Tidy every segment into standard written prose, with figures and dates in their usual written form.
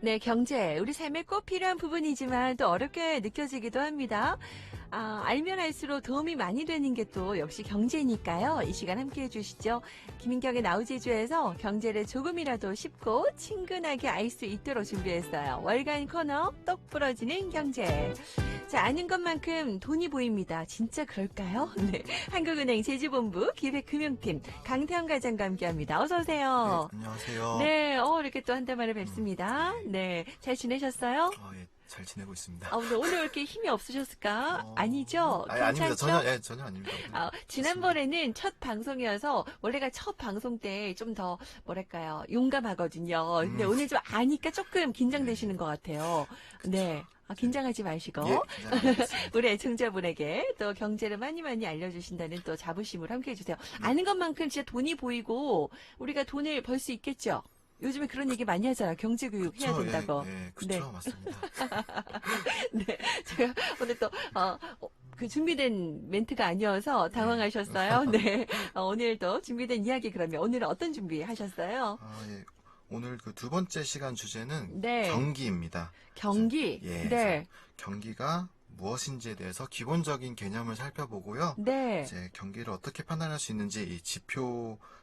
네, 경제. 우리 삶에 꼭 필요한 부분이지만 또 어렵게 느껴지기도 합니다. 알면 알수록 도움이 많이 되는 게 또 역시 경제니까요. 이 시간 함께 해주시죠. 김인경의 나우지주에서 경제를 조금이라도 쉽고 친근하게 알 수 있도록 준비했어요. 월간 코너 똑 부러지는 경제. 자, 아는 것만큼 돈이 보입니다. 진짜 그럴까요? 네, 한국은행 재무본부 기획금융팀 강태형 과장과 함께합니다. 어서 네, 오세요. 안녕하세요. 네, 이렇게 또 한 달 만에 뵙습니다. 네, 잘 지내셨어요? 예, 잘 지내고 있습니다. 오늘 왜 이렇게 힘이 없으셨을까? 아니죠? 아닙니다. 괜찮죠? 전혀 아닙니다. 지난번에는 첫 방송이어서 원래가 첫 방송 때 좀 더 뭐랄까요 용감하거든요. 근데 오늘 좀 아니까 조금 긴장되시는 것 같아요. 네. 긴장하지 마시고 예, 긴장하겠습니다. 우리 애청자분에게 또 경제를 많이 많이 알려주신다는 또 자부심을 함께 해주세요. 아는 것만큼 진짜 돈이 보이고 우리가 돈을 벌 수 있겠죠? 요즘에 그런 얘기 많이 하잖아요. 경제교육 해야 된다고. 예, 그쵸, 네. 맞습니다. 네. 제가 오늘 또, 그 준비된 멘트가 아니어서 당황하셨어요. 네. 오늘도 준비된 이야기 그러면 오늘은 어떤 준비 하셨어요? 예, 오늘 그 두 번째 시간 주제는 네. 경기입니다. 경기. 예, 네. 그래서 경기가 무엇인지에 대해서 기본적인 개념을 살펴보고요. 네. 이제 경기를 어떻게 판단할 수 있는지 이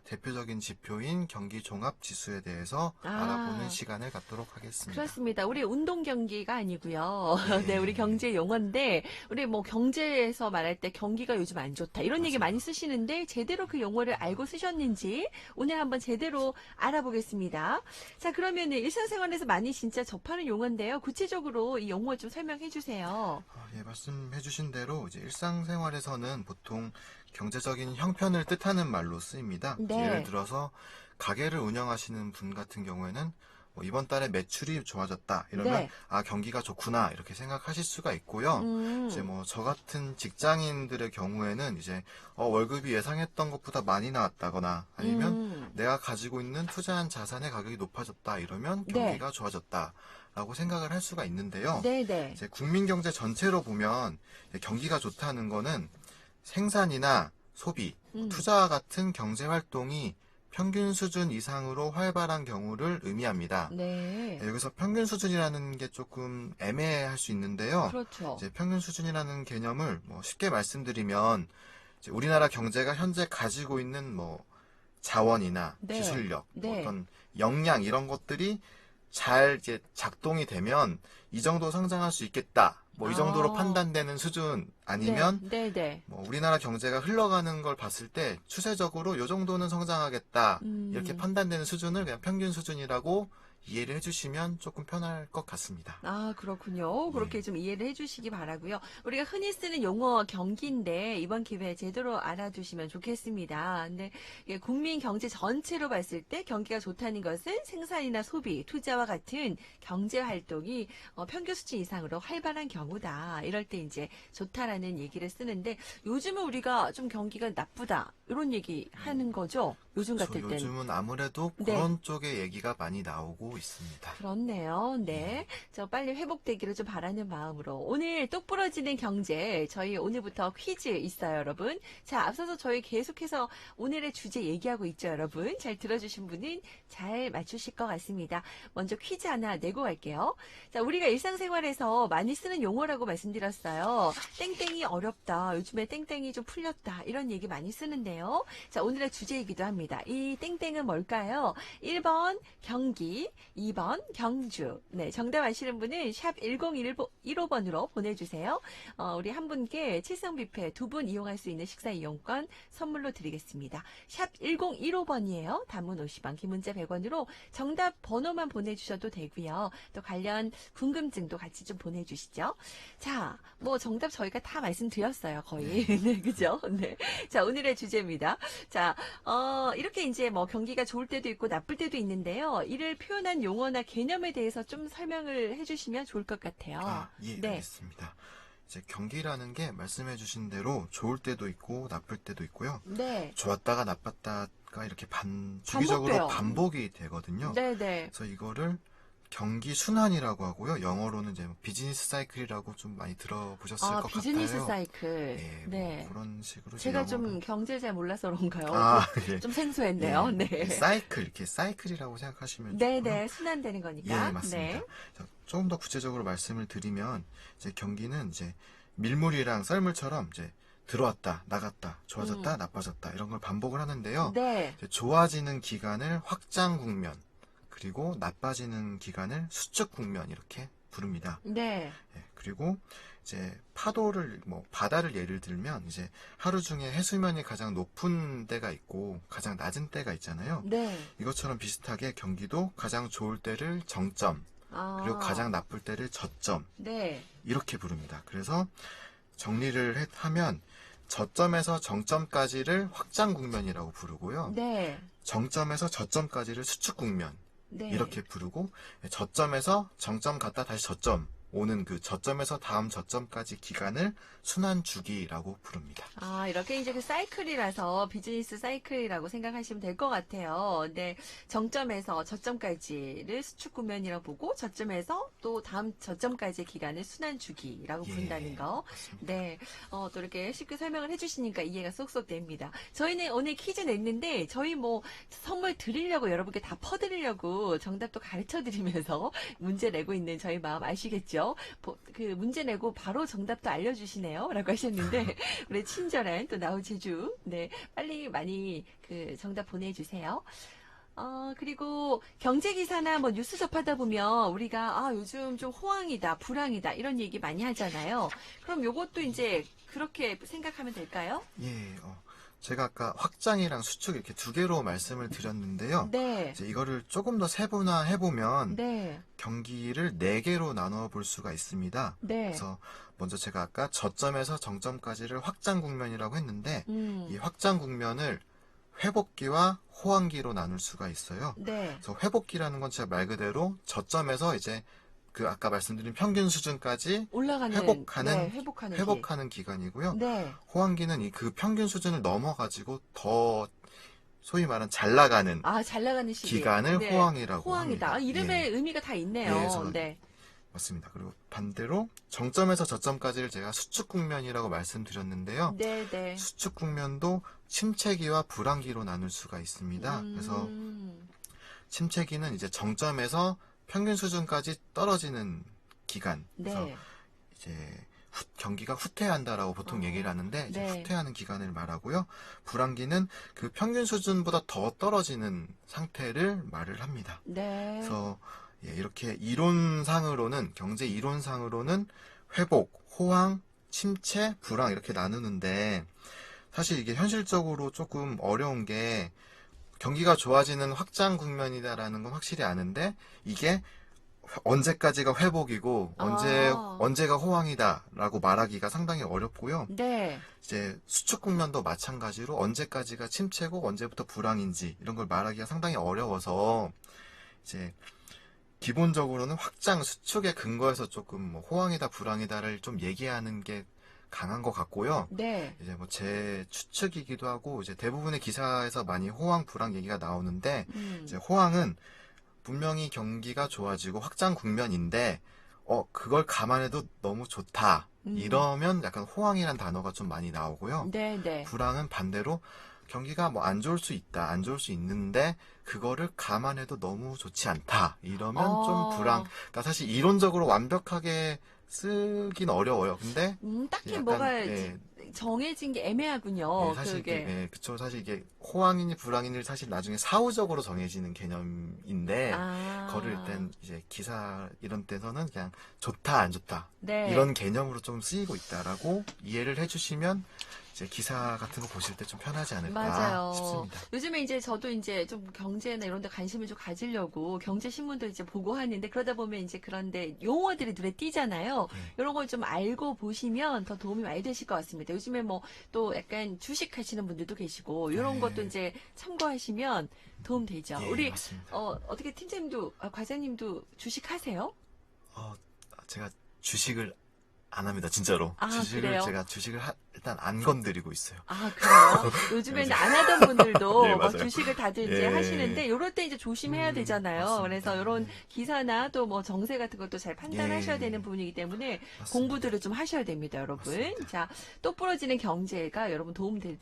대표적인 지표인 경기 종합 지수에 대해서 알아보는 시간을 갖도록 하겠습니다. 그렇습니다. 우리 운동 경기가 아니고요. 네. 네, 우리 경제 용어인데, 우리 뭐 경제에서 말할 때 경기가 요즘 안 좋다. 이런 얘기 맞아요. 많이 쓰시는데, 제대로 그 용어를 알고 쓰셨는지, 오늘 한번 제대로 알아보겠습니다. 자, 그러면은 일상생활에서 많이 진짜 접하는 용어인데요. 구체적으로 이 용어 좀 설명해 주세요. 예, 말씀해주신 대로 이제 일상생활에서는 보통 경제적인 형편을 뜻하는 말로 쓰입니다. 네. 예를 들어서 가게를 운영하시는 분 같은 경우에는 뭐 이번 달에 매출이 좋아졌다 이러면 네. 경기가 좋구나 이렇게 생각하실 수가 있고요. 이제 뭐 저 같은 직장인들의 경우에는 이제 월급이 예상했던 것보다 많이 나왔다거나 아니면 내가 가지고 있는 투자한 자산의 가격이 높아졌다 이러면 네. 경기가 좋아졌다. 라고 생각을 할 수가 있는데요. 네네. 이제 국민 경제 전체로 보면 경기가 좋다는 거는 생산이나 소비, 투자와 같은 경제 활동이 평균 수준 이상으로 활발한 경우를 의미합니다. 네. 여기서 평균 수준이라는 게 조금 애매할 수 있는데요. 그렇죠. 이제 평균 수준이라는 개념을 뭐 쉽게 말씀드리면 이제 우리나라 경제가 현재 가지고 있는 뭐 자원이나 네. 기술력, 뭐 네. 어떤 역량 이런 것들이 잘 이제 작동이 되면 이 정도 성장할 수 있겠다. 뭐 이 정도로 판단되는 수준 아니면 네. 뭐 우리나라 경제가 흘러가는 걸 봤을 때 추세적으로 이 정도는 성장하겠다. 이렇게 판단되는 수준을 그냥 평균 수준이라고 이해를 해주시면 조금 편할 것 같습니다. 그렇군요. 그렇게 좀 이해를 해주시기 바라고요. 우리가 흔히 쓰는 용어 경기인데 이번 기회에 제대로 알아두시면 좋겠습니다. 근데 이게 국민 경제 전체로 봤을 때 경기가 좋다는 것은 생산이나 소비, 투자와 같은 경제 활동이 평균 수준 이상으로 활발한 경우다. 이럴 때 이제 좋다라는 얘기를 쓰는데 요즘은 우리가 좀 경기가 나쁘다. 이런 얘기 하는 거죠. 요즘 같을 때는. 요즘은 아무래도 네. 그런 쪽의 얘기가 많이 나오고 있습니다. 그렇네요. 네. 저 빨리 회복되기를 좀 바라는 마음으로. 오늘 똑 부러지는 경제. 저희 오늘부터 퀴즈 있어요, 여러분. 자, 앞서서 저희 계속해서 오늘의 주제 얘기하고 있죠, 여러분. 잘 들어주신 분은 잘 맞추실 것 같습니다. 먼저 퀴즈 하나 내고 갈게요. 자, 우리가 일상생활에서 많이 쓰는 용어라고 말씀드렸어요. 땡땡이 어렵다. 요즘에 땡땡이 좀 풀렸다. 이런 얘기 많이 쓰는데요. 자, 오늘의 주제이기도 합니다. 이 땡땡은 뭘까요? 1번 경기, 2번 경주. 네, 정답 아시는 분은 샵 1015번으로 보내주세요. 우리 한 분께 칠성 뷔페 2분 이용할 수 있는 식사 이용권 선물로 드리겠습니다. 샵 1015번이에요. 단문 50원, 긴 문자 100원으로 정답 번호만 보내주셔도 되고요. 또 관련 궁금증도 같이 좀 보내주시죠. 자, 뭐 정답 저희가 다 말씀드렸어요. 거의. 네, 그죠? 네. 자, 오늘의 주제입니다. 자, 이렇게 이제 뭐 경기가 좋을 때도 있고 나쁠 때도 있는데요. 이를 표현한 용어나 개념에 대해서 좀 설명을 해주시면 좋을 것 같아요. 예, 네. 알겠습니다. 이제 경기라는 게 말씀해주신 대로 좋을 때도 있고 나쁠 때도 있고요. 네. 좋았다가 나빴다가 이렇게 주기적으로 반복돼요. 반복이 되거든요. 네네. 그래서 이거를 경기 순환이라고 하고요. 영어로는 이제 비즈니스 사이클이라고 좀 많이 들어보셨을 것 비즈니스 같아요. 사이클. 예, 네. 뭐 그런 식으로 제가 영어로. 좀 경제를 잘 몰라서 그런가요? 예. 좀 생소했네요. 예, 네. 사이클, 이렇게 사이클이라고 생각하시면 좋고요. 네네. 순환되는 거니까. 예, 맞습니다. 네. 자, 조금 더 구체적으로 말씀을 드리면, 이제 경기는 이제 밀물이랑 썰물처럼 이제 들어왔다, 나갔다, 좋아졌다, 나빠졌다, 이런 걸 반복을 하는데요. 네. 이제 좋아지는 기간을 확장 국면, 그리고 나빠지는 기간을 수축 국면, 이렇게 부릅니다. 네. 예, 그리고 이제 파도를, 뭐 바다를 예를 들면 이제 하루 중에 해수면이 가장 높은 때가 있고 가장 낮은 때가 있잖아요. 네. 이것처럼 비슷하게 경기도 가장 좋을 때를 정점, 그리고 가장 나쁠 때를 저점, 네. 이렇게 부릅니다. 그래서 정리를 하면 저점에서 정점까지를 확장 국면이라고 부르고요. 네. 정점에서 저점까지를 수축 국면, 네. 이렇게 부르고, 저점에서 정점 갔다 다시 저점 오는 그 저점에서 다음 저점까지 기간을 순환 주기라고 부릅니다. 이렇게 이제 그 사이클이라서 비즈니스 사이클이라고 생각하시면 될 것 같아요. 네. 정점에서 저점까지를 수축 국면이라고 보고, 저점에서 또 다음 저점까지의 기간을 순환 주기라고 예, 부른다는 거. 맞습니다. 네. 또 이렇게 쉽게 설명을 해주시니까 이해가 쏙쏙 됩니다. 저희는 오늘 퀴즈 냈는데, 저희 뭐 선물 드리려고 여러분께 다 퍼드리려고 정답도 가르쳐 드리면서 문제 내고 있는 저희 마음 아시겠죠? 그 문제 내고 바로 정답도 알려주시네요. 라고 하셨는데, 우리 친절한 또 나우제주. 네. 빨리 많이 그 정답 보내주세요. 그리고 경제기사나 뭐 뉴스 접하다 보면 우리가 요즘 좀 호황이다, 불황이다 이런 얘기 많이 하잖아요. 그럼 요것도 이제 그렇게 생각하면 될까요? 예, 제가 아까 확장이랑 수축 이렇게 두 개로 말씀을 드렸는데요. 네. 이제 이거를 조금 더 세분화해 보면 네. 경기를 네 개로 나눠 볼 수가 있습니다. 네. 그래서 먼저 제가 아까 저점에서 정점까지를 확장 국면이라고 했는데, 이 음. 확장 국면을 회복기와 호황기로 나눌 수가 있어요. 네. 그래서 회복기라는 건 제가 말 그대로 저점에서 이제 그 아까 말씀드린 평균 수준까지 올라가는 회복하는 회복하는 기간이고요. 네. 호황기는 이 그 평균 수준을 넘어가지고 더 소위 말하는 잘 나가는 잘 나가는 시기. 기간을 네. 호황이라고 호황이다. 합니다. 이름에 예. 의미가 다 있네요. 예, 그래서 네. 맞습니다. 그리고 반대로 정점에서 저점까지를 제가 수축 국면이라고 말씀드렸는데요. 네, 네. 수축 국면도 침체기와 불황기로 나눌 수가 있습니다. 그래서 침체기는 이제 정점에서 평균 수준까지 떨어지는 기간. 그래서 네. 이제 경기가 후퇴한다라고 보통 얘기를 하는데 이제 네. 후퇴하는 기간을 말하고요. 불황기는 그 평균 수준보다 더 떨어지는 상태를 말을 합니다. 네. 그래서 이렇게 이론상으로는 경제 이론상으로는 회복, 호황, 침체, 불황 이렇게 나누는데 사실 이게 현실적으로 조금 어려운 게 경기가 좋아지는 확장 국면이다라는 건 확실히 아는데 이게 언제까지가 회복이고 언제가 호황이다라고 말하기가 상당히 어렵고요. 네. 이제 수축 국면도 마찬가지로 언제까지가 침체고 언제부터 불황인지 이런 걸 말하기가 상당히 어려워서 이제 기본적으로는 확장 수축에 근거해서 조금 뭐 호황이다 불황이다를 좀 얘기하는 게 강한 것 같고요. 네. 이제 뭐 제 추측이기도 하고 이제 대부분의 기사에서 많이 호황 불황 얘기가 나오는데 이제 호황은 분명히 경기가 좋아지고 확장 국면인데 그걸 감안해도 너무 좋다. 이러면 약간 호황이란 단어가 좀 많이 나오고요. 네, 네. 불황은 반대로 경기가 뭐 안 좋을 수 있다. 안 좋을 수 있는데 그거를 감안해도 너무 좋지 않다. 이러면 좀 불황. 그러니까 사실 이론적으로 완벽하게 쓰긴 어려워요. 근데 딱히 약간, 뭐가 예, 정해진 게 애매하군요. 사실 그게. 이게 그쵸. 사실 이게 호황이니 불황이니 사실 나중에 사후적으로 정해지는 개념인데 그거를 일단 이제 기사 이런 데서는 그냥 좋다 안 좋다 네. 이런 개념으로 좀 쓰이고 있다라고 이해를 해주시면 이제 기사 같은 거 보실 때 좀 편하지 않을까 맞아요. 싶습니다. 요즘에 이제 저도 이제 좀 경제나 이런 데 관심을 좀 가지려고 경제 신문도 이제 보고 하는데 그러다 보면 이제 그런데 용어들이 눈에 띄잖아요. 이런 걸 좀 알고 보시면 더 도움이 많이 되실 것 같습니다. 요즘에 뭐 또 약간 주식 하시는 분들도 계시고 이런 네. 것도 이제 참고하시면 도움 되죠. 예, 우리 맞습니다. 어떻게 팀장님도 과장님도 주식 하세요? 제가 주식을 안 합니다, 진짜로. 주식을 그래요? 제가 주식을 일단 안 건드리고 있어요. 아, 그래요? 요즘에는 안 하던 분들도 네, 막 맞아요. 주식을 다들 이제 예. 하시는데, 요럴 때 이제 조심해야 되잖아요. 맞습니다. 그래서 이런 네. 기사나 또 뭐 정세 같은 것도 잘 판단하셔야 예. 되는 부분이기 때문에 맞습니다. 공부들을 좀 하셔야 됩니다, 여러분. 맞습니다. 자, 똑부러지는 경제가 여러분 도움 될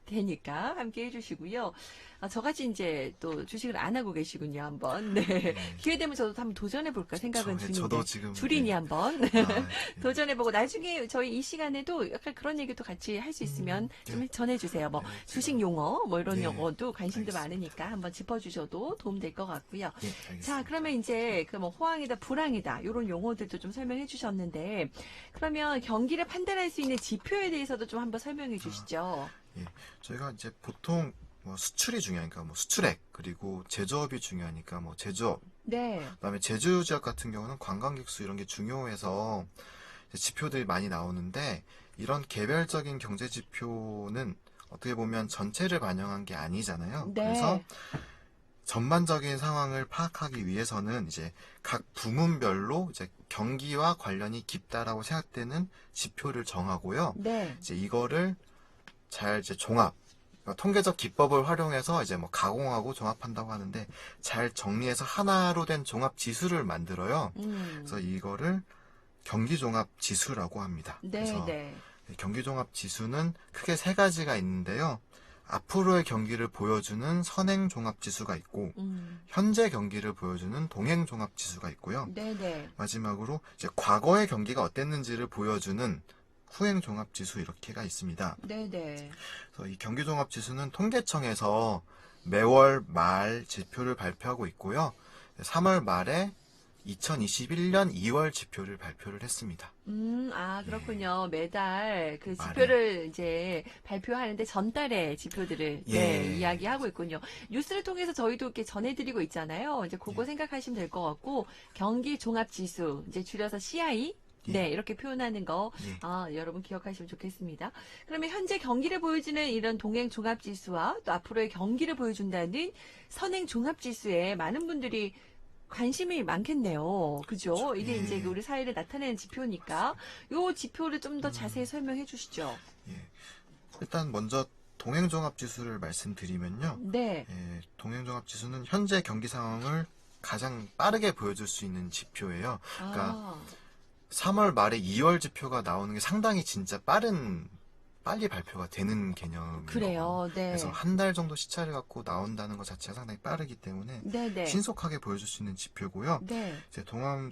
테니까 함께 해주시고요. 아, 저같이 이제 또 주식을 안 하고 계시군요, 한번. 네. 예. 기회 되면 저도 한번 도전해볼까 생각은 예, 중인데. 저도 지금 주린이 예. 한번. 예. 도전해보고 나중에 저희 이 시간에도 약간 그런 얘기도 같이 할 수 있으면 좀 예. 전해주세요. 뭐 네, 주식 제가 용어 뭐 이런 네, 용어도 관심도 알겠습니다. 많으니까 한번 짚어주셔도 도움 될 것 같고요. 예, 자, 알겠습니다. 그러면 이제 그 뭐 호황이다, 불황이다 이런 용어들도 좀 설명해 주셨는데 그러면 경기를 판단할 수 있는 지표에 대해서도 좀 한번 설명해 주시죠. 예, 저희가 이제 보통 뭐 수출이 중요하니까 뭐 수출액 그리고 제조업이 중요하니까 뭐 제조업 네, 그다음에 제주 지역 같은 경우는 관광객 수 이런 게 중요해서 이제 지표들이 많이 나오는데 이런 개별적인 경제 지표는 어떻게 보면 전체를 반영한 게 아니잖아요. 그래서 네, 전반적인 상황을 파악하기 위해서는 이제 각 부문별로 이제 경기와 관련이 깊다라고 생각되는 지표를 정하고요. 네. 이제 이거를 잘 이제 그러니까 통계적 기법을 활용해서 이제 뭐 가공하고 종합한다고 하는데 잘 정리해서 하나로 된 종합 지수를 만들어요. 그래서 이거를 경기 종합 지수라고 합니다. 네, 그래서 네. 경기 종합 지수는 크게 세 가지가 있는데요. 앞으로의 경기를 보여주는 선행 종합 지수가 있고 현재 경기를 보여주는 동행 종합 지수가 있고요. 네, 네. 마지막으로 이제 과거의 경기가 어땠는지를 보여주는 후행 종합 지수 이렇게가 있습니다. 네, 네. 그래서 이 경기 종합 지수는 통계청에서 매월 말 지표를 발표하고 있고요. 3월 말에 2021년 2월 지표를 발표를 했습니다. 아, 예, 그렇군요. 매달 그 말에. 지표를 이제 발표하는데 전달의 지표들을 네, 예, 이야기하고 있군요. 뉴스를 통해서 저희도 이렇게 전해드리고 있잖아요. 이제 그거 예. 생각하시면 될 것 같고 경기 종합 지수 이제 줄여서 CI 예. 네, 이렇게 표현하는 거, 예. 여러분 기억하시면 좋겠습니다. 그러면 현재 경기를 보여주는 이런 동행 종합 지수와 또 앞으로의 경기를 보여준다는 선행 종합 지수에 많은 분들이 관심이 많겠네요. 그죠? 이게 이제 예. 우리 사회를 나타내는 지표니까 요 지표를 좀 더 자세히 설명해 주시죠. 예. 일단 먼저 동행종합지수를 말씀드리면요. 네. 예, 동행종합지수는 현재 경기 상황을 가장 빠르게 보여줄 수 있는 지표예요. 그러니까 아, 3월 말에 2월 지표가 나오는 게 상당히 진짜 빨리 발표가 되는 개념인 거거든요. 그래요. 그래서 네. 한 달 정도 시차를 갖고 나온다는 것 자체가 상당히 빠르기 때문에 네네. 신속하게 보여줄 수 있는 지표고요. 네. 이제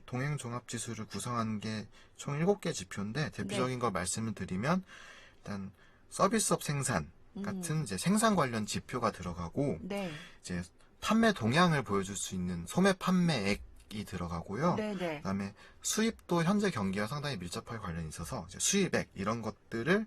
동행종합지수를 구성한 게 총 7개 지표인데 대표적인 걸 말씀을 드리면 일단 서비스업 생산 같은 이제 생산 관련 지표가 들어가고 네. 이제 판매 동향을 보여줄 수 있는 소매 판매액이 들어가고요. 네네. 그다음에 수입도 현재 경기와 상당히 밀접하게 관련이 있어서 이제 수입액 이런 것들을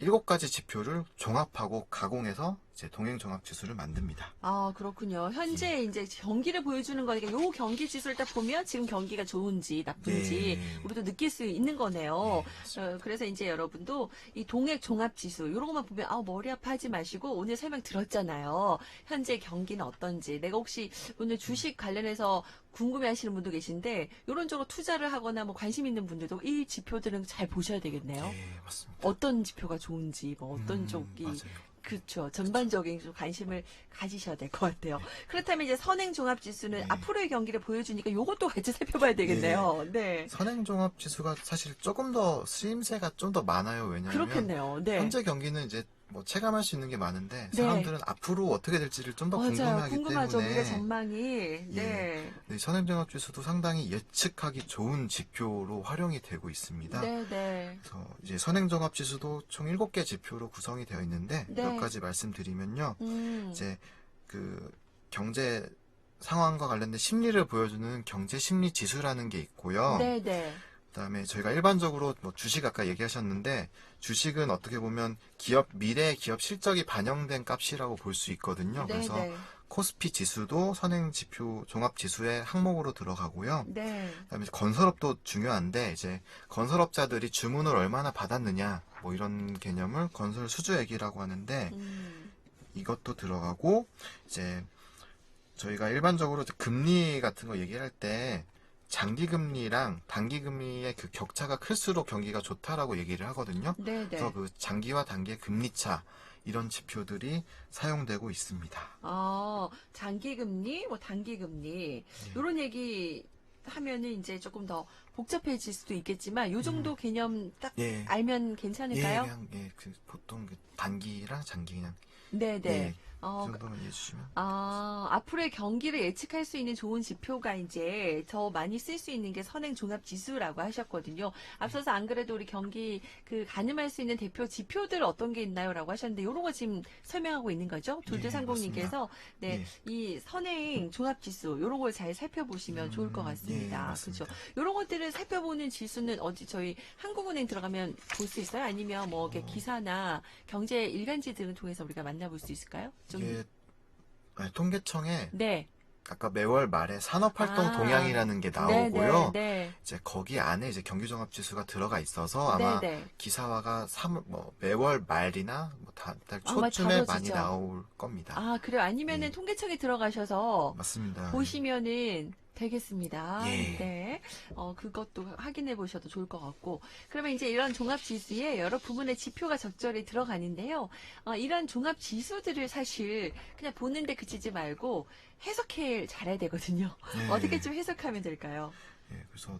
7가지 지표를 종합하고 가공해서 이제 동행종합지수를 만듭니다. 아, 그렇군요. 현재 이제 경기를 보여주는 거니까 요 경기 지수를 딱 보면 지금 경기가 좋은지 나쁜지 예. 우리도 느낄 수 있는 거네요. 예, 맞습니다. 그래서 이제 여러분도 이 동액 종합 지수 이런 것만 보면 머리 아파하지 마시고 오늘 설명 들었잖아요. 현재 경기는 어떤지 내가 혹시 오늘 주식 관련해서 궁금해 하시는 분도 계신데 이런 쪽으로 투자를 하거나 뭐 관심 있는 분들도 이 지표들은 잘 보셔야 되겠네요. 예, 맞습니다. 어떤 지표가 좋은지 뭐 어떤 쪽이 맞아요. 그렇죠. 전반적인 좀 관심을 가지셔야 될 것 같아요. 그렇다면 이제 선행 종합 지수는 네. 앞으로의 경기를 보여주니까 이것도 같이 살펴봐야 되겠네요. 네. 선행종합지수가 사실 조금 더 쓰임새가 좀 더 많아요. 왜냐하면 그렇겠네요. 네. 현재 경기는 이제 뭐 체감할 수 있는 게 많은데 네. 사람들은 앞으로 어떻게 될지를 좀 더 맞아요. 궁금해하기 궁금하죠. 때문에 미래 전망이. 네. 네, 선행종합지수도 상당히 예측하기 좋은 지표로 활용이 되고 있습니다. 네, 네. 그래서 이제 선행종합지수도 총 7개 지표로 구성이 되어 있는데 네. 몇 가지 말씀드리면요. 음. 이제 그 경제 상황과 관련된 심리를 보여주는 경제 심리 지수라는 게 있고요. 네, 네. 그다음에 저희가 일반적으로 뭐 주식 아까 얘기하셨는데 주식은 어떻게 보면 미래 기업 실적이 반영된 값이라고 볼 수 있거든요. 네, 그래서 네. 코스피 지수도 선행 지표 종합 지수의 항목으로 들어가고요. 네. 그다음에 건설업도 중요한데 이제 건설업자들이 주문을 얼마나 받았느냐 뭐 이런 개념을 건설 수주액이라고 하는데 이것도 들어가고 이제 저희가 일반적으로 금리 같은 거 얘기할 때 장기금리랑 단기금리의 그 격차가 클수록 경기가 좋다라고 얘기를 하거든요. 네네. 그래서 그 장기와 단기의 금리차 이런 지표들이 사용되고 있습니다. 장기금리, 뭐 단기금리 이런 얘기 하면은 이제 조금 더 복잡해질 수도 있겠지만 요 정도 개념 딱 예. 알면 괜찮을까요? 그냥 보통 그 단기랑 장기 그냥 네네. 예, 그 정도만 이해해 주시면. 앞으로의 경기를 예측할 수 있는 좋은 지표가 이제 더 많이 쓸 수 있는 게 선행종합지수라고 하셨거든요. 앞서서 안 그래도 우리 경기 가늠할 수 있는 대표 지표들 어떤 게 있나요?라고 하셨는데 이런 거 지금 설명하고 있는 거죠. 둘둘상공님께서 네, 이 선행종합지수 이런 걸 잘 살펴보시면 좋을 것 같습니다. 맞습니다. 그렇죠. 이런 것들을 살펴보는 지수는 어디 저희 한국은행 들어가면 볼 수 있어요? 아니면 뭐 이렇게 기사나 경제 일간지 등을 통해서 우리가 만나볼 수 있을까요? 이게 통계청에 네. 아까 매월 말에 산업활동 동향이라는 게 나오고요. 네. 이제 거기 안에 이제 경기종합지수가 들어가 있어서 아마 네. 기사화가 매월 말이나 달 아마 초쯤에 많이 다뤄지죠. 나올 겁니다. 그래요? 아니면은 예. 통계청에 들어가셔서 맞습니다. 보시면은 되겠습니다. 예. 네. 그것도 확인해 보셔도 좋을 것 같고. 그러면 이제 이런 종합지수에 여러 부분의 지표가 적절히 들어가는데요. 이런 종합지수들을 사실 그냥 보는데 그치지 말고 해석을 잘해야 되거든요. 예. 어떻게 좀 해석하면 될까요? 예, 그래서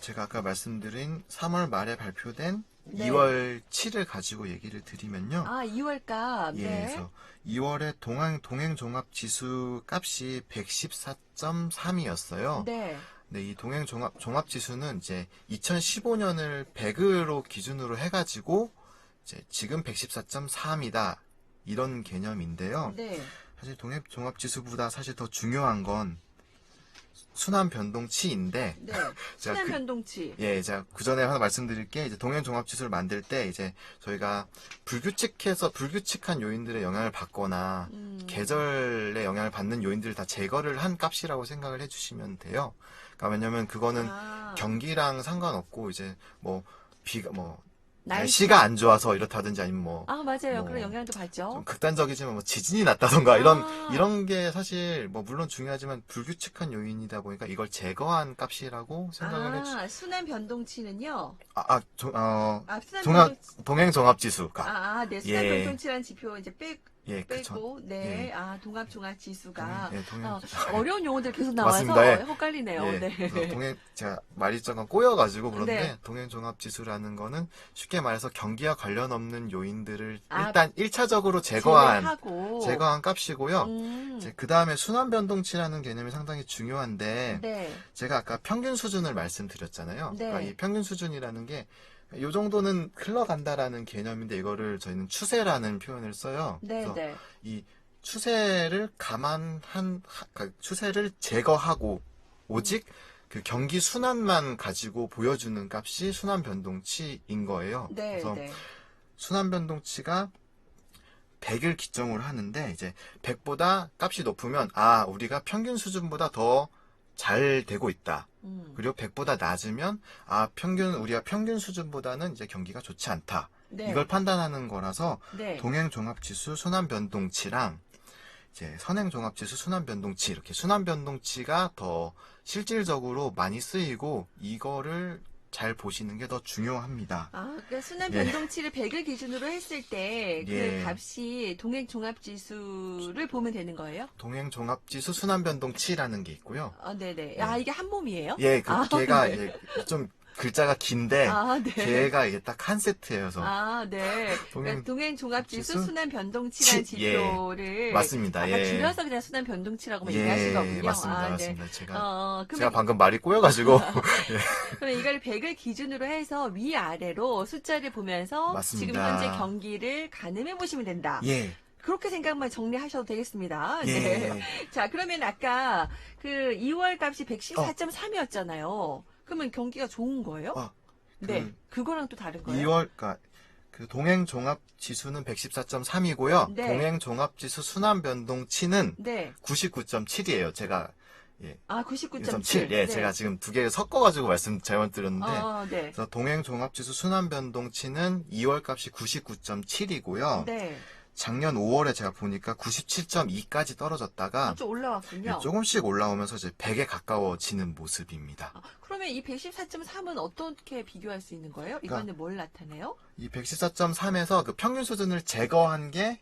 제가 아까 말씀드린 3월 말에 발표된 네. 2월 7을 가지고 얘기를 드리면요. 2월값. 예, 네. 그래서 2월에 동행종합지수 값이 114.3이었어요. 네. 근데 이 종합지수는 이제 2015년을 100으로 기준으로 해가지고 이제 지금 114.3이다 이런 개념인데요. 네. 사실 동행종합지수보다 사실 더 중요한 건 순환변동치인데 네. 순환변동치. 제가 그 전에 하나 말씀드릴 게 이제 동행종합지수를 만들 때 이제 저희가 불규칙한 요인들의 영향을 받거나 계절의 영향을 받는 요인들을 다 제거를 한 값이라고 생각을 해주시면 돼요. 그러니까 왜냐면 그거는 경기랑 상관없고 이제 날씨가 안 좋아서 이렇다든지 아니면 맞아요. 그런 영향도 받죠. 좀 극단적이지만 지진이 났다던가 이런 게 사실 물론 중요하지만 불규칙한 요인이다 보니까 이걸 제거한 값이라고 생각을 해주. 순환 변동치는요. 동행 종합지수가. 네. 순환 변동치라는 지표 이제 빼고, 그쵸. 네. 동합 종합 지수가. 동행. 어려운 용어들 계속 나와서 맞습니다. 헷갈리네요. 네. 그래서 제가 말이 조금 꼬여가지고 그런데 네. 동행종합지수라는 거는 쉽게 말해서 경기와 관련 없는 요인들을 일단 1차적으로 제거한 값이고요. 이제 그 다음에 순환변동치라는 개념이 상당히 중요한데 네. 제가 아까 평균 수준을 말씀드렸잖아요. 네. 그러니까 이 평균 수준이라는 게 요 정도는 흘러간다라는 개념인데 이거를 저희는 추세라는 표현을 써요. 네. 그래서 이 추세를 추세를 제거하고 오직 그 경기 순환만 가지고 보여주는 값이 순환 변동치인 거예요. 네. 그래서 순환 변동치가 100을 기점으로 하는데 이제 100보다 값이 높으면 우리가 평균 수준보다 더 잘 되고 있다. 그리고 100보다 낮으면 우리가 평균 수준보다는 이제 경기가 좋지 않다. 네. 이걸 판단하는 거라서 네. 동행종합지수 순환변동치랑 이제 선행종합지수 순환변동치 이렇게 순환변동치가 더 실질적으로 많이 쓰이고 이거를 잘 보시는 게 더 중요합니다. 그러니까 순환 변동치를 100을 기준으로 했을 때 그 값이 동행 종합지수를 보면 되는 거예요? 동행종합지수 순환변동치라는 게 있고요. 네네. 이게 한 몸이에요? 걔가 네. 좀 글자가 긴데 네. 걔가 이게 딱 한 세트예요. 네. 동행 종합지수 순환 변동치라는 지- 지표를 맞습니다. 줄여서 그냥 순환 변동치라고만 얘기하신 거군요. 맞습니다. 네. 제가 방금 말이 꼬여가지고 그럼 이걸 100을 기준으로 해서 위아래로 숫자를 보면서 맞습니다. 지금 현재 경기를 가늠해 보시면 된다. 그렇게 생각만 정리하셔도 되겠습니다. 네. 자, 그러면 아까 그 2월 값이 114.3이었잖아요. 그러면 경기가 좋은 거예요? 네. 그거랑 또 다른 거예요? 2월, 그 동행종합지수는 114.3이고요. 네. 동행종합지수 순환변동치는 네. 99.7이에요. 제가 99.7. 네. 제가 지금 두 개를 섞어가지고 말씀 잘못 드렸는데 네. 그래서 동행종합지수 순환변동치는 2월 값이 99.7이고요. 네. 작년 5월에 제가 보니까 97.2까지 떨어졌다가 좀 올라왔군요. 조금씩 올라오면서 이제 100에 가까워지는 모습입니다. 그러면 이 114.3은 어떻게 비교할 수 있는 거예요? 이거는 뭘 나타내요? 이 114.3에서 그 평균 수준을 제거한 게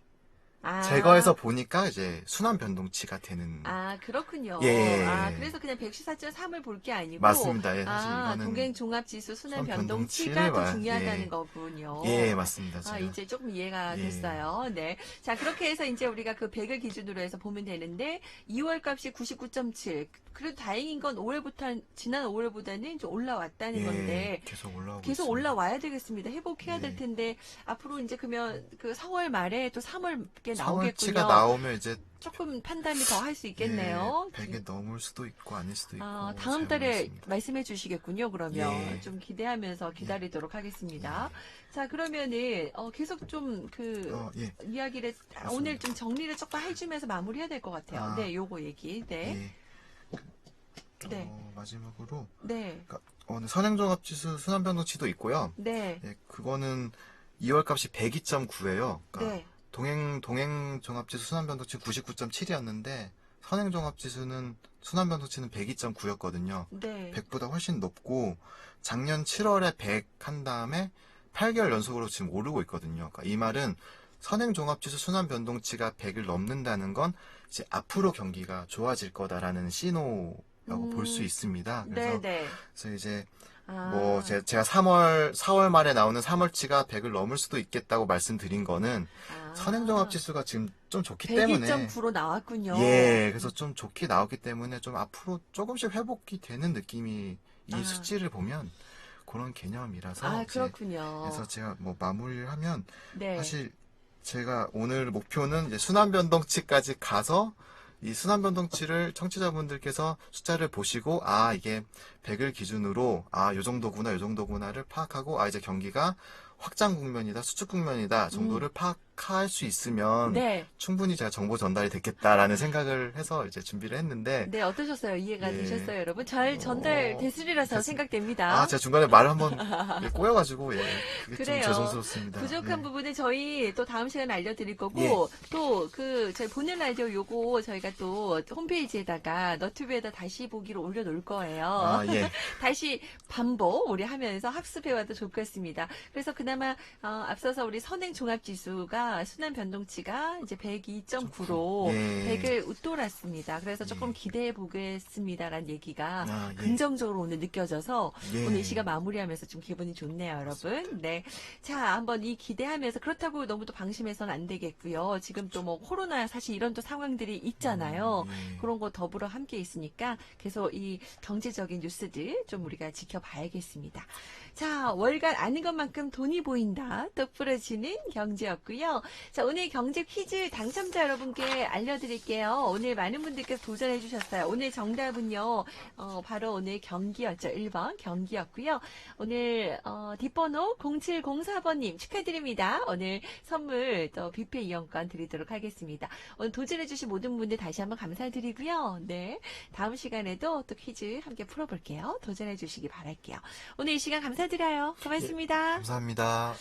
아. 제거해서 보니까 이제 순환 변동치가 되는. 아, 그렇군요. 예. 그래서 그냥 114.3을 볼 게 아니고. 맞습니다. 예, 사실 이거는 동행종합지수 순환 순환 변동치가 더 변동치를 중요하다는 예. 거군요. 예, 맞습니다. 제가. 이제 조금 이해가 예. 됐어요. 네. 자, 그렇게 해서 이제 우리가 그 100을 기준으로 해서 보면 되는데, 2월 값이 99.7. 그래도 다행인 건 지난 5월보다는 좀 올라왔다는 예, 건데, 계속 올라오고 계속 있습니다. 올라와야 되겠습니다. 회복해야 예. 될 텐데, 앞으로 이제 그러면 그 4월 말에 또 3월께 3월치가 나오겠군요. 나오면 이제 조금 판단을 더 할 수 있겠네요. 예, 100에 넘을 수도 있고 아닐 수도 있고. 다음 잘 달에 모르겠습니다. 말씀해 주시겠군요, 그러면. 예. 좀 기대하면서 기다리도록 하겠습니다. 자, 그러면은, 계속 좀 예. 이야기를, 오늘 좀 정리를 조금 해주면서 마무리해야 될 것 같아요. 네, 요거 얘기. 네. 예. 네. 마지막으로 네. 오늘 선행종합지수 순환변동치도 있고요. 네. 예, 그거는 2월 값이 102.9예요. 그러니까 네. 동행종합지수 순환변동치 99.7이었는데 선행종합지수는 순환변동치는 102.9였거든요. 네. 100보다 훨씬 높고 작년 7월에 100 한 다음에 8개월 연속으로 지금 오르고 있거든요. 그러니까 이 말은 선행종합지수 순환변동치가 100을 넘는다는 건 이제 앞으로 경기가 좋아질 거다라는 신호라고 볼 수 있습니다. 그래서, 네. 그래서 이제 아. 뭐 제가 4월 말에 나오는 3월치가 100을 넘을 수도 있겠다고 말씀드린 거는 선행종합지수가 지금 좀 좋기 때문에 102.9로 나왔군요. 예, 그래서 좀 좋게 나왔기 때문에 좀 앞으로 조금씩 회복이 되는 느낌이 이 수치를 보면 그런 개념이라서 이제 그렇군요. 그래서 제가 뭐 마무리를 하면 네. 사실 제가 오늘 목표는 이제 순환변동치까지 가서 이 순환변동치를 청취자분들께서 숫자를 보시고 이게 100을 기준으로 요 정도구나 요 정도구나를 파악하고 이제 경기가 확장 국면이다 수축 국면이다 정도를 파악할 수 있으면 네. 충분히 제가 정보 전달이 됐겠다라는 생각을 해서 이제 준비를 했는데 네, 어떠셨어요? 이해가 예. 되셨어요, 여러분? 잘 전달됐으리라서 생각됩니다. 제가 중간에 말을 한번 꼬여가지고 그게 그래요. 좀 죄송스럽습니다. 부족한 예. 부분은 저희 또 다음 시간에 알려드릴 거고 예. 또 저희 보는 라디오 요거 저희가 또 홈페이지에다가 너튜브에다 다시 보기로 올려놓을 거예요. 예. 다시 반복 우리 하면서 학습해와도 좋겠습니다. 그래서 그나마 앞서서 우리 선행종합지수가 순환 변동치가 이제 102.9로 예. 100을 웃돌았습니다. 그래서 조금 기대해 보겠습니다라는 얘기가 예. 긍정적으로 오늘 느껴져서 예. 오늘 이 시간 마무리하면서 좀 기분이 좋네요, 여러분. 네. 자, 한번 이 기대하면서 그렇다고 너무 또 방심해서는 안 되겠고요. 지금 또 뭐 코로나 사실 이런 또 상황들이 있잖아요. 예. 그런 거 더불어 함께 있으니까 계속 이 경제적인 뉴스들 좀 우리가 지켜봐야겠습니다. 자, 월간 아는 것만큼 돈이 보인다. 똑부러지는 경제였고요. 자, 오늘 경제 퀴즈 당첨자 여러분께 알려드릴게요. 오늘 많은 분들께서 도전해 주셨어요. 오늘 정답은요, 바로 오늘 경기였죠. 1번 경기였고요. 오늘 뒷번호 0704번님 축하드립니다. 오늘 선물 또 뷔페 이용권 드리도록 하겠습니다. 오늘 도전해 주신 모든 분들 다시 한번 감사드리고요. 네, 다음 시간에도 또 퀴즈 함께 풀어볼게요. 도전해 주시기 바랄게요. 오늘 이 시간 감사드려요. 고맙습니다. 감사합니다.